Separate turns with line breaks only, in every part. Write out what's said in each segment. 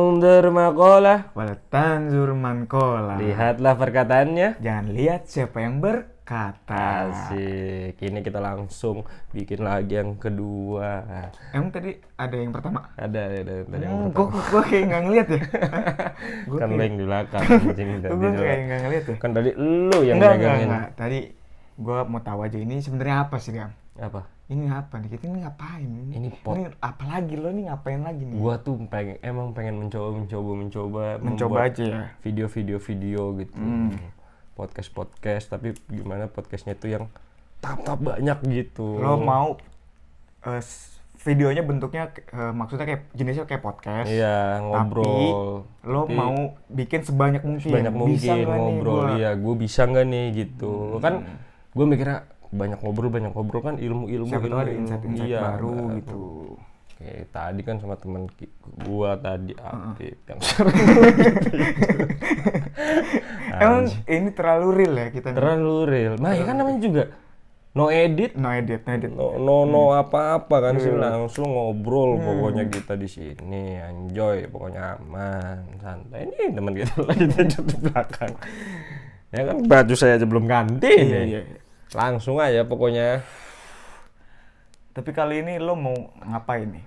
Makola,
Walatanzur man kola.
lihatlah perkataannya.
Jangan lihat siapa yang berkata.
Asik, ini kita langsung bikin lagi yang kedua.
Emang tadi ada yang pertama?
Ada tadi yang pertama.
Gue kayak nggak ngeliat ya.
Kan lo yang di belakang, anjing tadi
Gue
lo.
kayak nggak ngeliat ya.
Kan tadi lo yang
Enggak.
megangin.
Tadi gue mau tahu aja ini sebenarnya apa sih, Gam?
Apa?
Ini apa nih? Kita ini ngapain?
Ini
Ini apa lagi lo nih ngapain lagi nih?
Gua tuh pengen mencoba
Mencoba aja ya.
video gitu. Podcast tapi gimana podcastnya tuh yang tap banyak gitu.
Lo mau videonya bentuknya maksudnya kayak jenisnya kayak podcast.
Iya, ngobrol.
Tapi lo mau bikin sebanyak mungkin.
Banyak mungkin
bisa
ngobrol. Iya, gue bisa nggak nih gitu. Kan gue mikirnya banyak ngobrol kan ilmu.
Siapa tahu ada insight-insight
iya,
baru gitu.
Kayak tadi kan sama teman gua tadi Apip yang sering
Emang ini terlalu real ya kita?
terlalu real. Nah, ya kan namanya juga no edit,
No edit.
no apa-apa kan sih, langsung ngobrol pokoknya kita di sini, enjoy pokoknya, aman, santai. Ini teman kita lagi tidur di belakang. Ya kan baju saya aja belum ganti nih.
Iya.
Langsung aja pokoknya.
Tapi kali ini lo mau ngapain nih?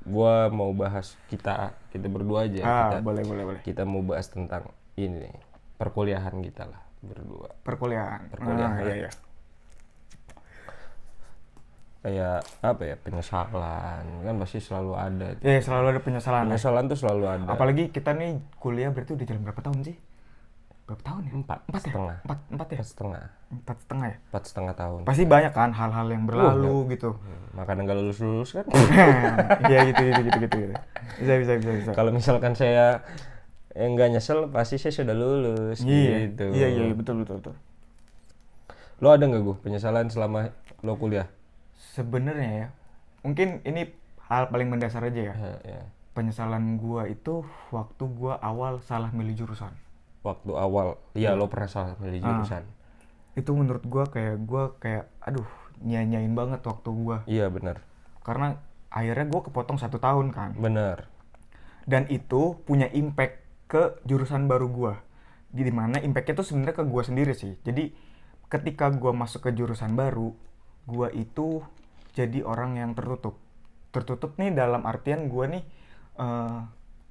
Gua mau bahas kita berdua aja.
Boleh.
Kita mau bahas tentang ini nih, perkuliahan kita lah berdua.
Perkuliahan. Iya.
Kayak apa ya, penyesalan kan pasti selalu ada.
Iya, selalu ada penyesalan.
Penyesalan tuh selalu ada.
Apalagi kita nih kuliah berarti udah jalan berapa tahun sih? Berapa tahun ya?
Empat
ya?
setengah.
Empat ya?
4,5 tahun.
Pasti banyak kan hal-hal yang berlalu gitu.
Makanya nggak lulus kan.
Iya gitu. Bisa.
Kalau misalkan saya yang nggak nyesel, pasti saya sudah lulus. Gitu.
Iya, betul.
Lo ada nggak gue penyesalan selama lo kuliah?
Sebenarnya ya, mungkin ini hal paling mendasar aja ya.
Ya.
Penyesalan gua itu waktu gua awal salah milih jurusan.
Waktu awal, iya lo pernah salah milih jurusan.
Itu menurut gua kayak aduh, nyanyain banget waktu gua.
Iya benar.
Karena akhirnya gua kepotong 1 tahun kan.
Benar.
Dan itu punya impact ke jurusan baru gua. Di mana impactnya tuh sebenarnya ke gua sendiri sih. Jadi ketika gua masuk ke jurusan baru, gua itu jadi orang yang tertutup nih dalam artian gua nih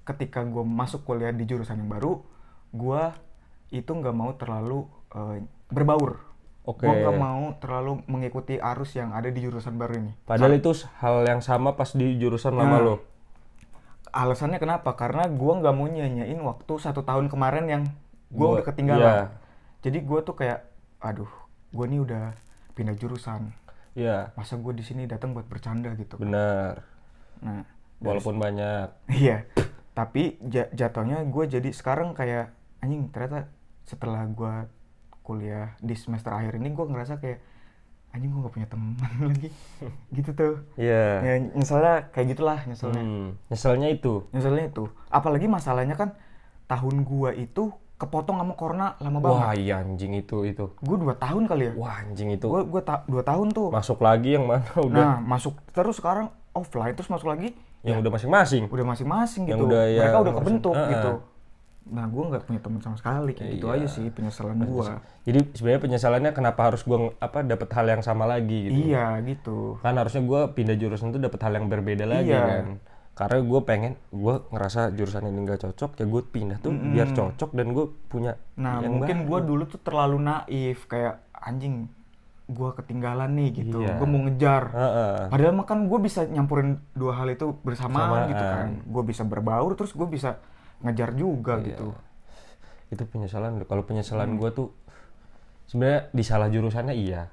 ketika gua masuk kuliah di jurusan yang baru, gua itu nggak mau terlalu berbaur.
Oke.
Gua nggak mau terlalu mengikuti arus yang ada di jurusan baru ini.
Padahal itu hal yang sama pas di jurusan lama lo.
Alasannya kenapa? Karena gua nggak mau nyanyain waktu 1 tahun kemarin yang gua udah ketinggalan.
Iya.
Jadi gua tuh kayak, aduh, gua nih udah pindah jurusan.
Iya.
Masa gua di sini datang buat bercanda gitu.
Benar.
Nah,
Walaupun banyak.
iya. Tapi jatuhnya gua jadi sekarang kayak anjing, ternyata setelah gua kuliah di semester akhir ini gua ngerasa kayak anjing gua gak punya teman lagi. Gitu tuh.
Iya.
Ya, nyeselnya kayak gitulah nyeselnya.
Nyeselnya itu.
Apalagi masalahnya kan tahun gua itu kepotong sama corona lama banget.
Wah, iya anjing itu.
Gua 2 tahun kali ya.
Wah, anjing itu.
Gua 2 tahun tuh.
Masuk lagi yang mana udah?
Nah, masuk terus sekarang offline terus masuk lagi
Yang udah masing-masing.
udah masing-masing
Yang
gitu.
udah
Mereka
yang
udah kebentuk
ngurusin.
gitu. Nah, gue nggak punya teman sama sekali kayak gitu aja sih penyesalan gue.
Jadi sebenarnya penyesalannya kenapa harus gue dapat hal yang sama lagi gitu.
Iya gitu.
Kan harusnya gue pindah jurusan tuh dapat hal yang berbeda lagi kan. Karena gue ngerasa jurusan ini nggak cocok, ya gue pindah tuh biar cocok dan gue punya yang
Mungkin
baru.
gue dulu tuh terlalu naif kayak anjing gue ketinggalan nih gitu.
Iya.
Gue mau ngejar. Padahal mah kan gue bisa nyampurin 2 hal itu bersamaan gitu kan. Gue bisa berbaur terus gue bisa ngejar juga gitu.
Itu penyesalan. Kalau penyesalan gue tuh sebenarnya di salah jurusannya iya.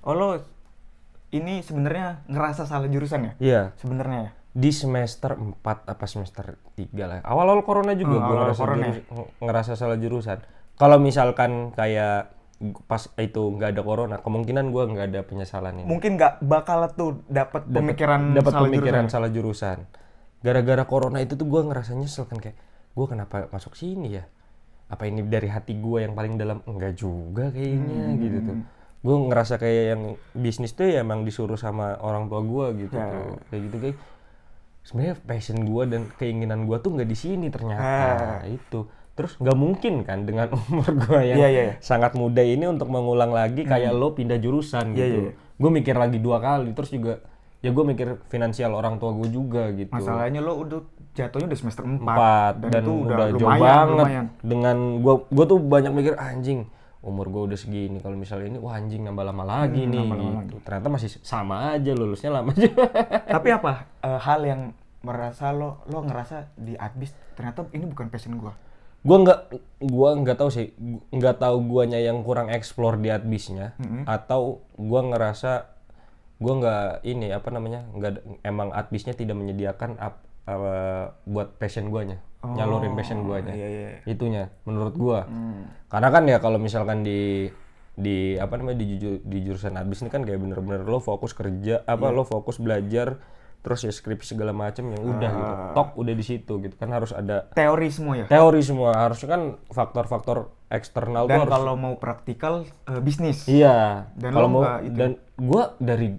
Oh lo ini sebenarnya ngerasa salah jurusan ya?
Iya.
Sebenarnya ya?
Di semester 4 apa semester 3 lah. Awal-awal corona juga gue ngerasa salah jurusan. Kalau misalkan kayak pas itu nggak ada corona, kemungkinan gue nggak ada penyesalan ini.
Mungkin nggak bakal tuh dapat pemikiran
salah jurusan. Gara-gara corona itu tuh gue ngerasa nyesel kan, kayak gue kenapa masuk sini ya? Apa ini dari hati gue yang paling dalam? Enggak juga kayaknya gitu tuh. Gue ngerasa kayak yang bisnis tuh ya emang disuruh sama orang tua gue gitu tuh. Kayak gitu kayak sebenarnya passion gue dan keinginan gue tuh nggak di sini ternyata itu. Terus nggak mungkin kan dengan umur gue yang sangat muda ini untuk mengulang lagi kayak lo pindah jurusan gitu. Gue mikir lagi 2 kali, terus juga ya gue mikir finansial orang tua gue juga gitu.
Masalahnya lo udah jatuhnya udah semester 4
dan itu udah jauh banget. Dengan gue tuh banyak mikir anjing umur gue udah segini, kalau misalnya ini wah anjing nambah lama lagi nih gitu. Ternyata masih sama aja, lulusnya lama aja.
Tapi apa hal yang merasa lo ngerasa di Adbis ternyata ini bukan passion gue?
Gua nggak tahu sih, nggak tahu guanya yang kurang explore di Adbisnya, atau gua ngerasa gua nggak ini apa namanya, nggak, emang Adbisnya tidak menyediakan buat passion guanya, nyalurin passion guanya. Itunya menurut gua. Karena kan ya kalau misalkan di apa namanya di jurusan Adbis ini kan kayak bener-bener lo fokus kerja, lo fokus belajar, terus ya skripsi segala macam yang udah gitu, tok udah di situ gitu kan, harus ada
teori semua ya.
Teori semua, harusnya kan faktor-faktor eksternal
dan
tuh harus.
Kalau mau praktikal bisnis.
Iya.
Dan
kalau mau
itu.
Dan gua dari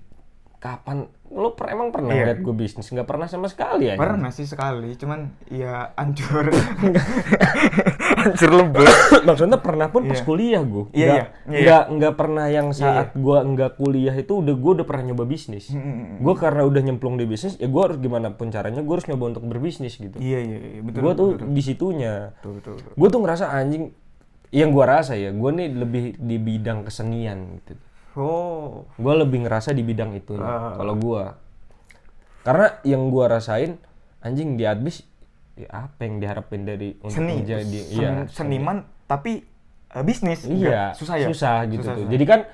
kapan lo emang pernah lihat gue bisnis? Nggak pernah sama sekali ya?
Pernah sih sekali, cuman ya hancur. Hancur lebur.
Maksudnya pernah pun pas kuliah gue. Nggak pernah yang saat gue nggak kuliah itu gue udah pernah nyoba bisnis. Gue karena udah nyemplung di bisnis, ya gue harus gimana pun caranya gue harus nyoba untuk berbisnis gitu.
Iya betul.
Gue tuh di situnya. Betul. Gue tuh ngerasa anjing, yang gue rasa ya, gue nih lebih di bidang kesenian gitu. Gue lebih ngerasa di bidang itu kalau gue. Karena yang gue rasain anjing di Adbis, ya apa yang diharapin dari untuk menjadi
seniman tapi bisnis.
Iya, susah gitu tuh. Jadi kan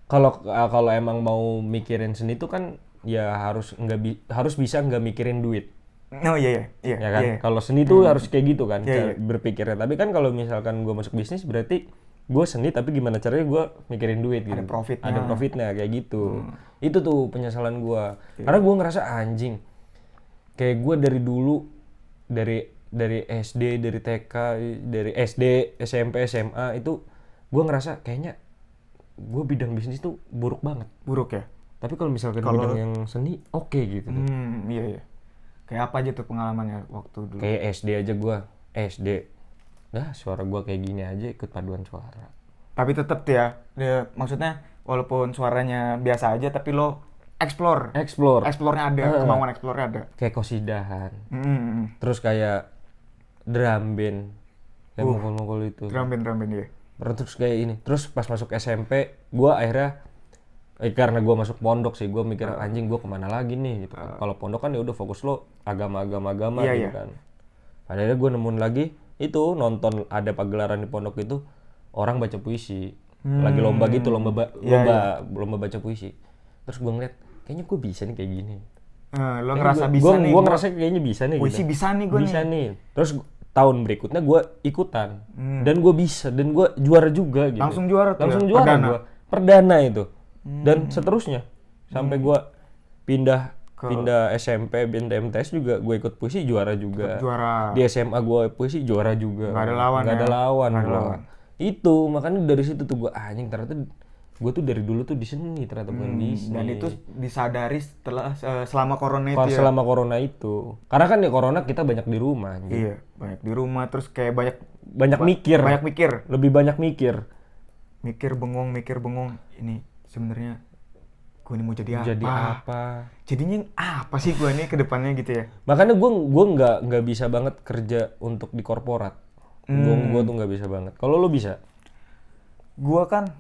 kalau emang mau mikirin seni itu kan ya harus bisa nggak mikirin duit.
Oh iya.
Ya kan. Kalau seni tuh harus kayak gitu kan berpikirnya. Tapi kan kalau misalkan gue masuk bisnis berarti gue seni tapi gimana caranya gue mikirin duit gitu. Ada profitnya kayak gitu. Itu tuh penyesalan gue. Karena gue ngerasa anjing, kayak gue dari dulu, dari SD, dari TK, dari SD, SMP, SMA itu gue ngerasa kayaknya gue bidang bisnis tuh buruk banget.
Buruk ya?
Tapi kalau misalkan bidang yang seni oke gitu.
Iya. Kayak apa aja tuh pengalamannya waktu dulu?
Kayak SD aja gue. SD. Dah suara gue kayak gini aja ikut paduan suara.
Tapi tetep ya, maksudnya walaupun suaranya biasa aja tapi lo explore-nya ada, kemauan explore-nya ada.
Kayak kosidahan. Terus kayak drum band. Kayak mukul-mukul itu.
Drum band ya.
Terus kayak ini. Terus pas masuk SMP, gue akhirnya karena gue masuk pondok sih, gue mikir anjing gue kemana lagi nih gitu. Kalau pondok kan ya udah fokus lo agama gitu kan. Akhirnya gue nemuin lagi itu, nonton ada pagelaran di pondok itu, orang baca puisi. Lagi lomba gitu, lomba baca puisi. Terus gue ngeliat kayaknya gue bisa nih kayak gini.
Lo ngerasa bisa nih.
Gue ngerasa kayaknya bisa nih.
Puisi gitu. Bisa nih gue nih.
Bisa nih. Terus tahun berikutnya gue ikutan. Dan gue bisa. Dan gue juara juga gitu.
Langsung juara tuh.
Langsung juara gue. Perdana itu. Dan seterusnya. Sampai gue pindah SMP, pindah MTS juga gue ikut puisi juara juga. Di SMA gue puisi juara juga.
Gak ada lawan.
Itu makanya dari situ tuh gue anjing, ternyata gue tuh dari dulu tuh di seni, ternyata bukan bisnis.
Dan itu disadari selama corona itu.
Selama corona itu. Karena kan di corona kita banyak di rumah. Anjing.
Iya, banyak di rumah, terus kayak
banyak mikir. Lebih banyak mikir.
Mikir bengong. Ini sebenarnya gue ini mau jadi
apa?
Jadinya apa sih gue ini ke depannya gitu ya?
Makanya gue nggak bisa banget kerja untuk di korporat. Gue tuh nggak bisa banget. Kalau lo bisa?
Gue kan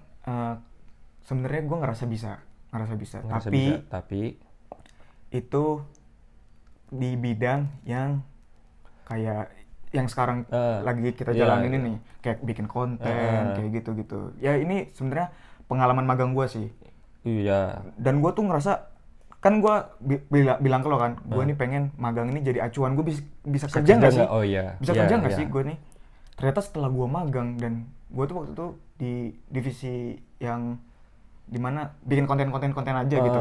sebenarnya gue ngerasa bisa. Tapi itu di bidang yang kayak yang sekarang lagi kita jalanin ini, kayak bikin konten kayak gitu. Ya ini sebenarnya pengalaman magang gue sih.
Iya.
Dan gue tuh ngerasa, kan gue bilang ke lo kan, gue nih pengen magang ini jadi acuan gue bisa kerja nggak sih?
Oh iya.
Bisa kerja nggak sih gue nih? Ternyata setelah gue magang, dan gue tuh waktu itu di divisi yang dimana bikin konten aja gitu.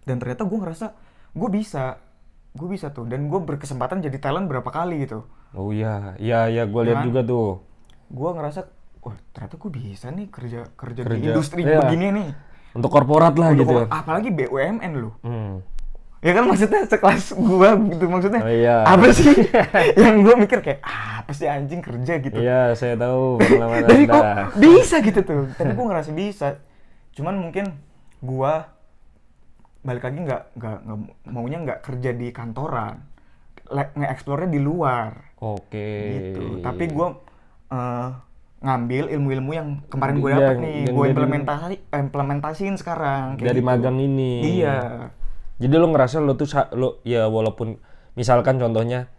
Dan ternyata gue ngerasa gue bisa tuh, dan gue berkesempatan jadi talent berapa kali gitu.
Oh iya gue lihat juga tuh.
Gue ngerasa, wah ternyata gue bisa nih kerja di industri begini nih.
Untuk korporat lah gitu.
Apalagi BUMN loh. Ya kan maksudnya sekelas gua gitu, maksudnya
Oh, iya.
apa sih yang gua mikir kayak apa sih anjing kerja gitu.
Iya, saya tahu pengalaman
Dari kok
Anda.
bisa gitu tuh. Tapi gua ngerasa bisa. Cuman mungkin gua balik lagi nggak maunya nggak kerja di kantoran. Nge-explore-nya di luar.
Oke.
Gitu. Tapi gua ngambil ilmu-ilmu yang kemarin gue
Iya,
dapet nih,
yang
gue
dari-
implementasiin sekarang kayak
Dari
gitu.
magang ini.
Iya.
Jadi lo ngerasa lo tuh lo ya walaupun misalkan contohnya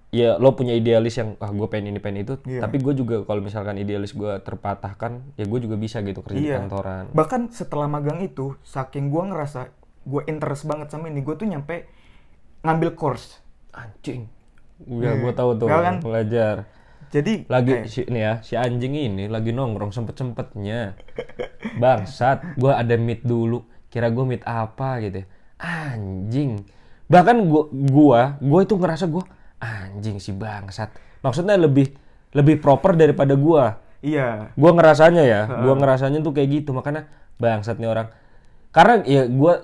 ya lo punya idealis yang gue pengen ini pengen itu,
Iya.
tapi gue juga kalau misalkan idealis gue terpatahkan, ya gue juga bisa gitu kerja di
Iya.
kantoran.
Bahkan setelah magang itu, saking gue ngerasa gue interest banget sama ini, gue tuh nyampe ngambil course.
Anjing. Udah gue tahu tuh
Gak kan?
belajar.
Jadi
Lagi
kayak-
si anjing ini lagi nongkrong sempet-sempetnya. Bangsat, gue ada meet dulu. Kira gue meet apa gitu. Anjing. Bahkan gua itu ngerasa gue anjing si bangsat. Maksudnya lebih proper daripada gua.
iya.
Gua ngerasanya ya, gua ngerasanya tuh kayak gitu. Makanya bangsat nih orang. Karena ya gua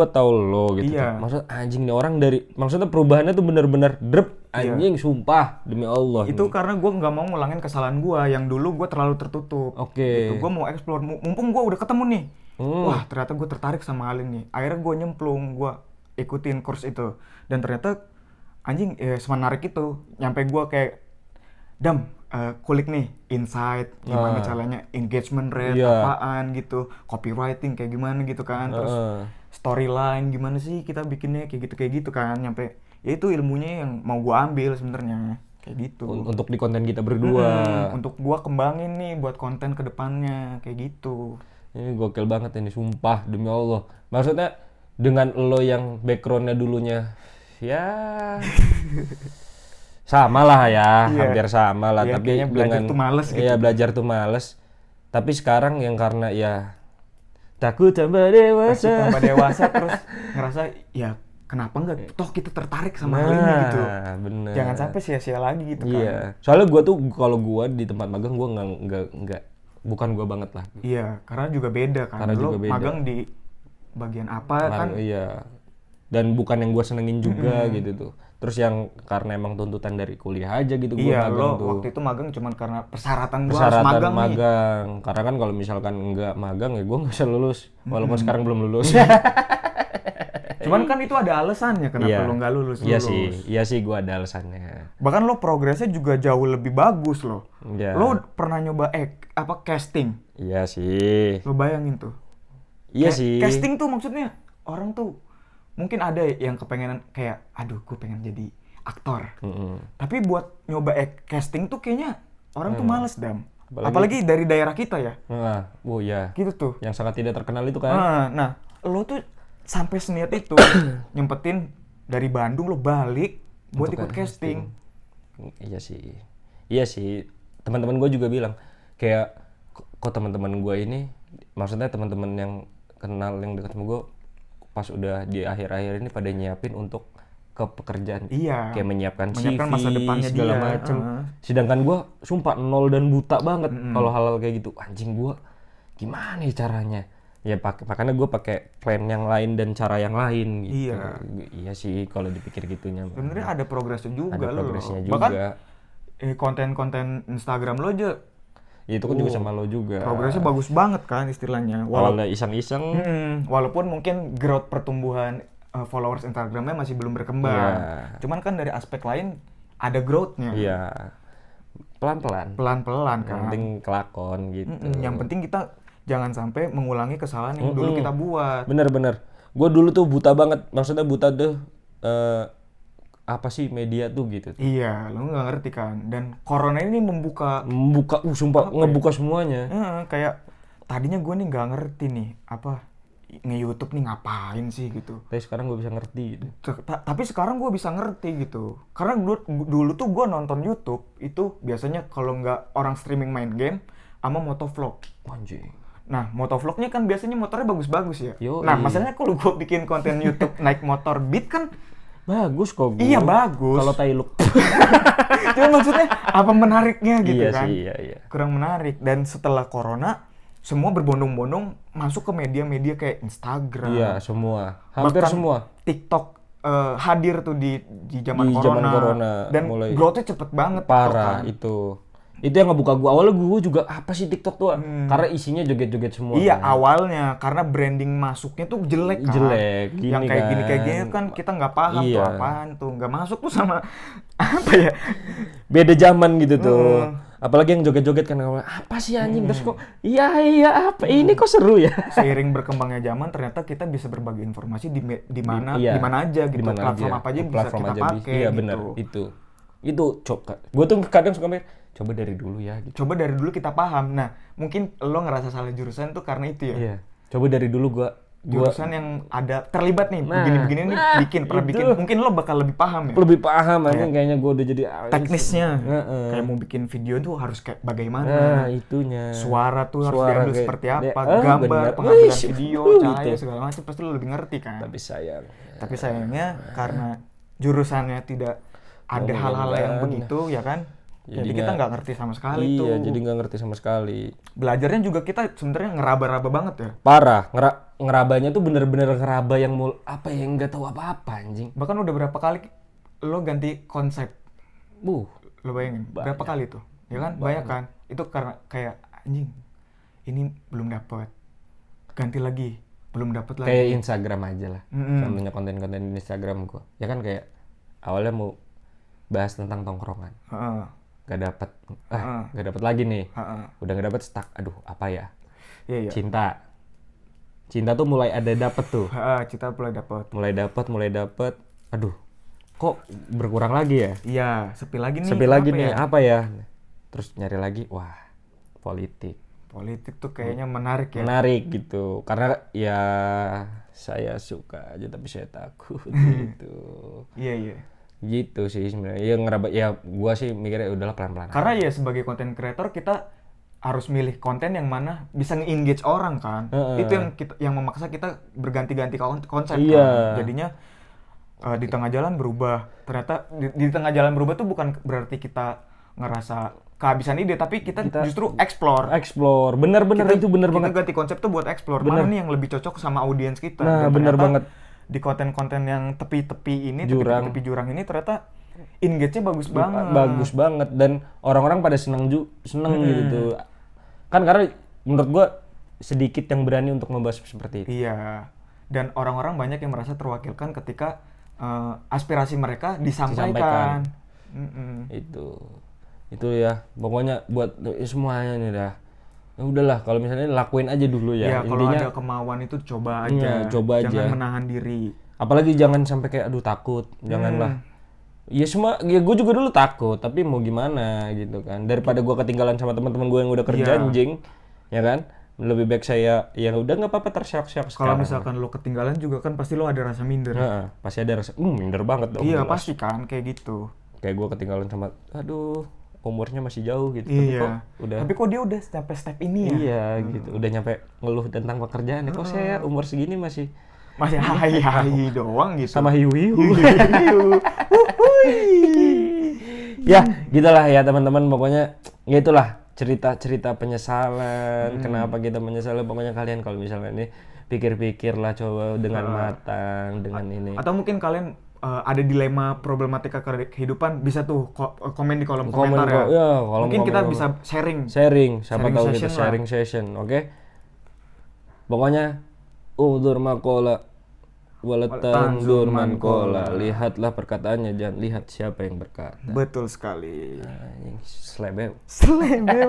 tahu lo gitu.
Iya.
Maksud anjing nih orang dari maksudnya perubahannya tuh bener-bener drep anjing sumpah demi Allah.
Itu karena gue nggak mau ngulangin kesalahan gue yang dulu gue terlalu tertutup.
Oke.
Gitu. Gue mau explore, mumpung gue udah ketemu nih. Wah ternyata gue tertarik sama hal ini. Akhirnya gue nyemplung, gue ikutin course itu. Dan ternyata anjing semenarik itu. Nyampe gue kayak, Dam, kulik nih insight, gimana caranya engagement rate,
Iya.
apaan gitu, copywriting kayak gimana gitu kan. Terus storyline gimana sih kita bikinnya kayak gitu kan. Nyampe ya itu ilmunya yang mau gua ambil sebenarnya kayak gitu.
Untuk di konten kita berdua.
Untuk gua kembangin nih buat konten kedepannya kayak gitu.
Ini gokil banget ini, sumpah demi Allah. Maksudnya dengan lo yang backgroundnya dulunya ya sama lah ya,
Iya.
hampir sama lah.
Iya,
Tapi
kayaknya belajar
dengan
tuh males gitu.
Iya, belajar tuh males. Tapi sekarang yang karena ya takut tambah dewasa.
Tambah dewasa terus ngerasa ya kenapa enggak toh kita tertarik sama hal ini gitu.
Bener.
Jangan sampai sia-sia lagi gitu kan.
Iya. Soalnya gua tuh kalau gua di tempat magang gua nggak bukan gua banget lah.
Iya, karena juga beda kan.
Karena
Lo
juga beda.
magang di bagian apa kan?
Iya. Dan bukan yang gue senengin juga gitu tuh. Terus yang karena emang tuntutan dari kuliah aja gitu gue
Iya,
magang
lo
tuh.
waktu itu magang cuman karena persyaratan gua harus
Persyaratan
magang nih.
magang. Karena kan kalau misalkan nggak magang ya gue nggak bisa lulus. Walaupun sekarang belum lulus.
Cuman kan itu ada alasannya kenapa
Iya.
lo nggak lulus.
Iya sih gue ada alasannya.
Bahkan lo progresnya juga jauh lebih bagus lo.
Iya.
Lo pernah nyoba casting?
Iya sih.
Lo bayangin tuh.
Iya sih.
Casting tuh maksudnya orang tuh mungkin ada yang kepengenan kayak aduh gue pengen jadi aktor. Tapi buat nyoba casting tuh kayaknya orang tuh males, Dam. Apalagi dari daerah kita ya.
Nah, ya.
Gitu tuh.
Yang sangat tidak terkenal itu kan.
Nah, lo tuh sampai seniat itu nyempetin dari Bandung lo balik buat ikut casting.
Iya sih. Iya sih. Teman-teman gue juga bilang kayak kok teman-teman gue ini, maksudnya teman-teman yang kenal yang dekat sama gue pas udah di akhir-akhir ini pada nyiapin untuk ke pekerjaan.
Iya.
Kayak menyiapkan
Menyiapkan
CV
masa depannya
segala
dia.
macem. Sedangkan gue sumpah nol dan buta banget kalau hal-hal kayak gitu. Anjing gue gimana ya caranya? Ya makanya gue pakai plan yang lain dan cara yang lain gitu.
Iya.
Iya sih kalau dipikir gitunya.
Sebenarnya ada progresnya juga
Ada
lo.
progresnya
Bahkan
juga.
konten-konten Instagram lo aja
Ya, itu kan juga sama lo juga.
progresnya bagus banget kan istilahnya.
Awalnya iseng-iseng.
Walaupun mungkin growth pertumbuhan followers Instagramnya masih belum berkembang.
Iya.
Cuman kan dari aspek lain ada growth-nya.
Iya. Pelan-pelan.
Pelan-pelan
Yang
kan.
penting kelakon gitu.
Yang penting kita jangan sampai mengulangi kesalahan yang dulu kita buat.
Bener-bener. Gue dulu tuh buta banget. Maksudnya buta tuh apa sih media tuh gitu.
Iya, lo nggak ngerti kan. Dan corona ini membuka,
Sumpah ngebuka semuanya.
kayak tadinya gue nih nggak ngerti nih apa nge-YouTube nih ngapain sih gitu.
Tapi sekarang gue bisa ngerti gitu.
Tapi sekarang gue bisa ngerti gitu. Karena dulu tuh gue nonton YouTube itu biasanya kalau nggak orang streaming main game sama motovlog.
Anjing.
Nah, motovlognya kan biasanya motornya bagus-bagus ya.
Yoi.
Nah, masalahnya kalau gue bikin konten YouTube naik motor beat kan
Bagus kok gue.
iya bagus.
Kalau tailuk.
Cuma maksudnya apa menariknya gitu
Iya
kan.
sih, iya.
Kurang menarik. Dan setelah corona semua berbondong-bondong masuk ke media-media kayak Instagram.
Iya, semua. Hampir
Bahkan
semua.
TikTok hadir tuh di zaman
Di
corona.
zaman corona,
Dan
mulai
growth-nya cepet banget.
Parah
TikTok, kan.
itu yang ngebuka gua. Awalnya gua juga apa sih TikTok tuh? Karena isinya joget-joget semua.
Iya,
kan.
awalnya karena branding masuknya tuh jelek kan.
Jelek, gini
yang kayak
kan.
kayak gini kan kita nggak paham tuh
Iya.
apaan tuh, nggak masuk tuh sama apa ya?
Beda zaman gitu tuh. Apalagi yang joget-joget kan apa sih anjing, terus kok iya apa ini kok seru ya.
Seiring berkembangnya zaman ternyata kita bisa berbagi informasi di mana
Iya,
di mana aja gitu,
dimana
platform
aja.
apa aja yang bisa
Platform
kita
aja
pakai
iya
gitu.
benar itu coba gue tuh kadang suka mikir coba dari dulu ya gitu.
Coba dari dulu kita paham. Nah, mungkin lo ngerasa salah jurusan tuh karena itu ya.
Iya, coba dari dulu gua
Jurusan yang ada terlibat nih,
Nah,
begini-begini nih pernah
itu.
bikin. Mungkin lo bakal lebih paham ya.
lebih paham anjing kayaknya gua udah jadi
Teknisnya.
Heeh.
Kayak mau bikin video tuh harus kayak bagaimana.
Nah, itunya.
Suara tuh harus
Suara
diambil
kayak-
seperti apa,
Ah,
gambar,
benar.
pengambilan
Wih,
video, cahaya
gitu.
segala macam pasti lo lebih ngerti kan.
Tapi
Sayangnya karena jurusannya tidak ada
Ngomongin
hal-hal yang
banget.
begitu ya kan. Jadi
Jadi
kita
nggak-
nggak ngerti sama sekali tuh.
iya, jadi nggak ngerti sama sekali.
Belajarnya juga kita sebenarnya ngeraba-raba banget ya.
Parah, ngerabanya tuh bener-bener ngeraba yang apa ya, nggak tahu apa-apa anjing.
Bahkan udah berapa kali lo ganti konsep. Lo bayangin berapa kali tuh? Ya kan? Banyak kan? Itu karena kayak anjing. Ini belum dapat. Ganti lagi. Belum dapat lagi.
Kayak Instagram aja lah.
Mm-mm.
Contohnya konten-konten di Instagram gua. Ya kan kayak awalnya mau bahas tentang tongkrongan.
Heeh.
Gak dapet lagi nih.
Heeh.
Udah gak dapet, stuck. Aduh, apa ya?
Iya.
Cinta tuh mulai ada dapet tuh.
Kita mulai dapat.
Mulai dapet. Aduh, kok berkurang lagi ya?
Iya, sepi lagi nih.
Sepi lagi
kenapa
nih,
ya?
apa ya? Terus nyari lagi, wah, politik.
Politik tuh kayaknya menarik ya.
Menarik gitu. Karena ya saya suka aja tapi saya takut gitu.
Iya.
Gitu sih sebenarnya. Ya ngeraba, ya gua sih mikirnya udahlah pelan-pelan.
Karena ya sebagai content creator kita harus milih konten yang mana bisa nge-engage orang kan. Itu yang memaksa kita berganti-ganti konsep
Iya.
kan. Jadinya di tengah jalan berubah. Ternyata di tengah jalan berubah tuh bukan berarti kita ngerasa kehabisan ide, tapi kita justru explore.
Bener itu bener banget.
Kita ganti konsep tuh buat explore. Mana nih yang lebih cocok sama audiens kita.
Nah,
Dan
bener
ternyata
banget.
Di konten-konten yang tepi-tepi ini,
Jurang.
tepi jurang ini ternyata engage-nya bagus banget.
Bagus banget dan orang-orang pada seneng gitu tuh. Kan karena menurut gua sedikit yang berani untuk membahas seperti itu.
Iya. Dan orang-orang banyak yang merasa terwakilkan ketika aspirasi mereka disampaikan.
Itu ya pokoknya buat semuanya nih dah. Ya udahlah kalau misalnya lakuin aja dulu ya.
Iya, kalau
Intinya
ada kemauan itu coba aja.
coba aja.
Jangan menahan diri.
apalagi jangan sampai kayak aduh takut, janganlah. Ya gue juga dulu takut, tapi mau gimana gitu kan. Daripada gue ketinggalan sama teman-teman gue yang udah kerja anjing, ya kan? Lebih baik saya ya udah nggak apa-apa tersiap-siap
Kalau
sekarang.
misalkan lo ketinggalan juga kan pasti lo ada rasa minder.
Nah, pasti ada rasa minder banget dong.
Iya
jelas.
pasti kan kayak gitu.
Kayak gue ketinggalan sama aduh umurnya masih jauh gitu. Tapi
Iya.
kok udah
Tapi kok dia udah sampai step ini ya?
iya gitu. Udah nyampe ngeluh tentang pekerjaan. Kok saya umur segini masih
Masih doang gitu.
sama hiu-hiu. Ya, gitulah ya teman-teman. Pokoknya ya itulah cerita-cerita penyesalan. Kenapa kita menyesal? Pokoknya kalian kalau misalnya ini pikir-pikirlah coba dengan matang, dengan ini.
Atau mungkin kalian ada dilema problematika kehidupan, bisa tuh komen di kolom komentar ya.
Ya, kolom
Mungkin kita
komen.
bisa sharing.
Siapa
Sharing
tahu
session
kita
lah.
sharing session, oke? Pokoknya udur makola walatandur mankola. Lihatlah perkataannya, jangan lihat siapa yang berkata.
Betul sekali.
Anjing, selebeu.
Selebeu.